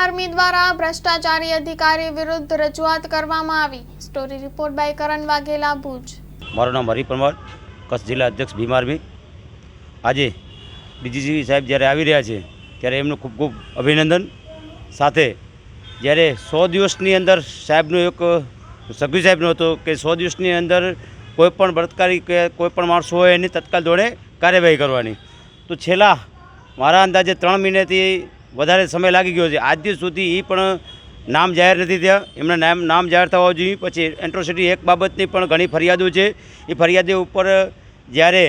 Army દ્વારા ભ્રષ્ટાચારી અધિકારી વિરુદ્ધ રજૂઆત કરવામાં આવી। સ્ટોરી રિપોર્ટ બાય કરણ વાઘેલા, ભુજ। મારું નામ હરી પરમાર, કચ્છ જિલ્લા અધ્યક્ષ ભીમ આર્મી। આજે ડીજીપી સાહેબ જ્યારે આવી રહ્યા છે ત્યારે એમનું ખૂબ ખૂબ અભિનંદન। સાથે જ્યારે 100 દિવસની અંદર સાહેબનું એક સગી સાહેબનો હતો કે 100 દિવસની અંદર કોઈપણ બળાત્કારી કે કોઈપણ માણસો હોય એની તત્કાલ ધોરણે કાર્યવાહી કરવાની, તો છેલ્લા મારા અંદાજે 3 મહિનાથી વધારે સમય લાગી ગયો છે। આજ દિવસ સુધી એ પણ નામ જાહેર નથી થયા। એમના નામ જાહેર થવા જોઈએ। પછી એટ્રોસિટી એક્ટ બાબતની પણ ઘણી ફરિયાદો છે। એ ફરિયાદો ઉપર જ્યારે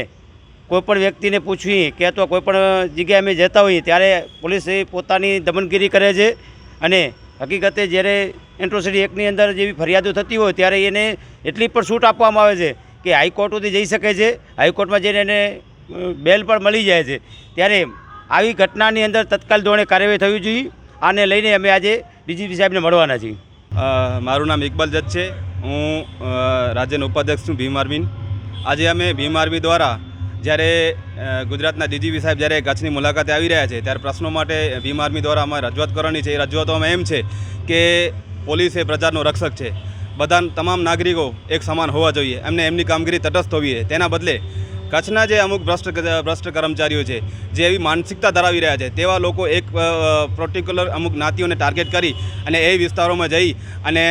કોઈપણ વ્યક્તિને પૂછવી કે અથવા કોઈપણ જગ્યાએ અમે જતા હોઈએ ત્યારે પોલીસ પોતાની દમનગીરી કરે છે। અને હકીકતે જ્યારે એટ્રોસિટી એક્ટની અંદર જેવી ફરિયાદો થતી હોય ત્યારે એને એટલી પણ છૂટ આપવામાં આવે છે કે હાઈકોર્ટ સુધી જઈ શકે છે। હાઈકોર્ટમાં જઈને એને બેલ પણ મળી જાય છે। ત્યારે આવી ઘટનાની અંદર તત્કાલ ધોરણે કાર્યવાહી થવી જોઈએ। આને લઈને અમે આજે ડીજીપી સાહેબને મળવાના છીએ। મારું નામ ઇકબાલ જજ છે। હું રાજ્યના ઉપાધ્યક્ષ છું ભીમ આર્મી। આજે અમે ભીમ આર્મી દ્વારા જ્યારે ગુજરાતના ડીજીપી સાહેબ જ્યારે કચ્છની મુલાકાતે આવી રહ્યા છે ત્યારે પ્રશ્નો માટે ભીમ આર્મી દ્વારા અમારે રજૂઆત કરવાની છે। એ રજૂઆતોમાં એમ છે કે પોલીસ એ પ્રજાનો રક્ષક છે। બધા તમામ નાગરિકો એક સમાન હોવા જોઈએ, એમને એમની કામગીરી તટસ્થ હોવી જોઈએ। તેના બદલે કચ્છના જે અમુક ભ્રષ્ટ કર્મચારીઓ છે જે એવી માનસિકતા ધરાવી રહ્યા છે તેવા લોકો એક પર્ટિક્યુલર અમુક જ્ઞાતિઓને ટાર્ગેટ કરી અને એ વિસ્તારોમાં જઈ અને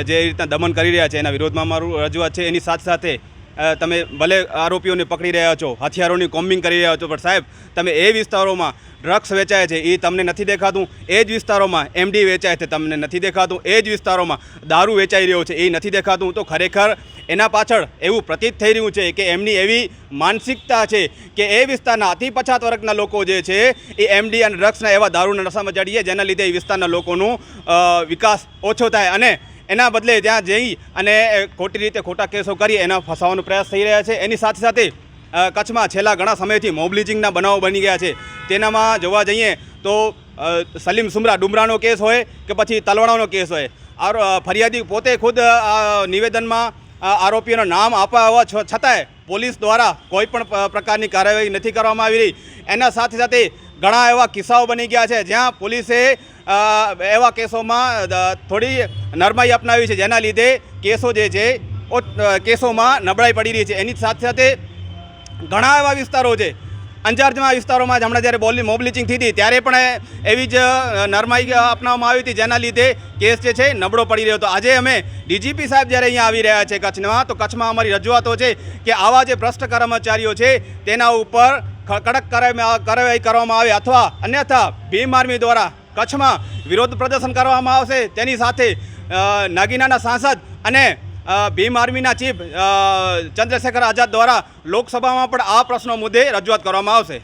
જે રીતના દમન કરી રહ્યા છે એના વિરોધમાં મારું રજૂઆત છે। એની સાથે સાથે તમે ભલે આરોપીઓને પકડી રહ્યા છો, હથિયારોની કોમ્બિંગ કરી રહ્યા છો, પણ સાહેબ તમે એ વિસ્તારોમાં ડ્રગ્સ વેચાય છે એ તમને નથી દેખાતું, એ જ વિસ્તારોમાં એમડી વેચાય છે તમને નથી દેખાતું, એ જ વિસ્તારોમાં દારૂ વેચાઈ રહ્યો છે એ નથી દેખાતું, તો ખરેખર એના પાછળ એવું પ્રતીત થઈ રહ્યું છે કે એમની એવી માનસિકતા છે કે એ વિસ્તારના અતિ પછાત વર્ગના લોકો જે છે એ એમડી અને ડ્રગ્સના એવા દારૂના નશામાં ચડીએ જેના લીધે એ વિસ્તારના લોકોનું વિકાસ ઓછો થાય અને એના બદલે ત્યાં જઈ અને ખોટી રીતે ખોટા કેસો કરી એના ફસાવાનો પ્રયાસ થઈ રહ્યા છે। એની સાથે સાથે કચ્છમાં છેલ્લા ઘણા સમયથી મોબ લિંચિંગના બનાવો બની ગયા છે। તેનામાં જોવા જઈએ તો સલીમ સુમરા ડુમરાનો કેસ હોય કે પછી તલવાણાનો કેસ હોય, ફરિયાદી પોતે ખુદ નિવેદનમાં આરોપીઓના નામ આપવા હોવા છતાંય પોલીસ દ્વારા કોઈ પણ પ્રકારની કાર્યવાહી નથી કરવામાં આવી રહી। એના સાથે સાથે ઘણા એવા કિસ્સાઓ બની ગયા છે જ્યાં પોલીસે એવા કેસોમાં થોડી નરમાઈ અપનાવી છે જેના લીધે કેસો જે છે કેસોમાં નબળાઈ પડી રહી છે। એની સાથે સાથે ઘણા એવા વિસ્તારો છે, અંજાર જેવા વિસ્તારોમાં જ હમણાં જ્યારે મોબ લિંચિંગ થઈ હતી ત્યારે પણ એવી જ નરમાઈ અપનાવવામાં આવી હતી જેના લીધે કેસ જે છે નબળો પડી રહ્યો હતો। આજે અમે ડીજીપી સાહેબ જ્યારે અહીંયા આવી રહ્યા છે કચ્છમાં, તો કચ્છમાં અમારી રજૂઆતો છે કે આવા જે ભ્રષ્ટ કર્મચારીઓ છે તેના ઉપર કડક કાર્યવાહી કરવામાં આવે અથવા અન્યથા ભીમ આર્મી દ્વારા કચ્છમાં વિરોધ પ્રદર્શન કરવામાં આવશે। તેની સાથે નગીનાના સાંસદ અને ભીમ આર્મીના ચીફ ચંદ્રશેખર આઝાદ દ્વારા લોકસભામાં પણ આ પ્રશ્નો મુદ્દે રજૂઆત કરવામાં આવશે।